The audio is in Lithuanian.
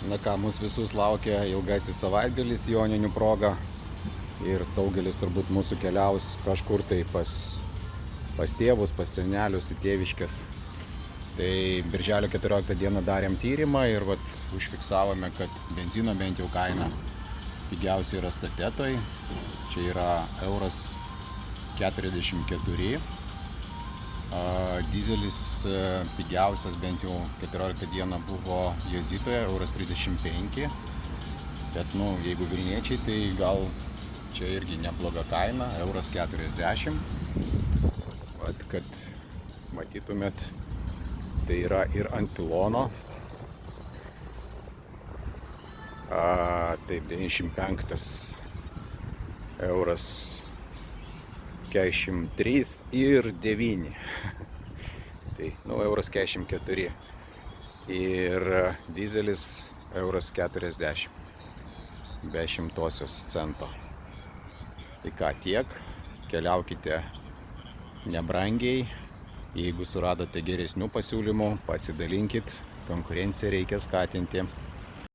Na ką, mus visus laukia ilgasis savaitgalis joninių proga ir daugelis turbūt mūsų keliaus kažkur tai pas tėvus, pas senelius, į tėviškes. Tai birželio 14 dieną darėm tyrimą ir užfiksavome, kad benzino bent jau kaina pigiausia yra Statetoj. Čia yra euras 44. Dizelis pigiausias bent jau 14 dieną buvo Jozitoje, euras 35. Bet jeigu Vilniečiai, tai gal čia irgi nebloga kaina, euras 40. Kad matytumėt, tai yra ir ant pilono. Taip, 95 euras 43 ir 9. Tai, euras 44. Ir dizelis euras 40. Be šimtosios cento. Tai ką, tiek. Keliaukite nebrangiai. Jeigu suradote geresnių pasiūlymų, pasidalinkit. Konkurenciją reikia skatinti.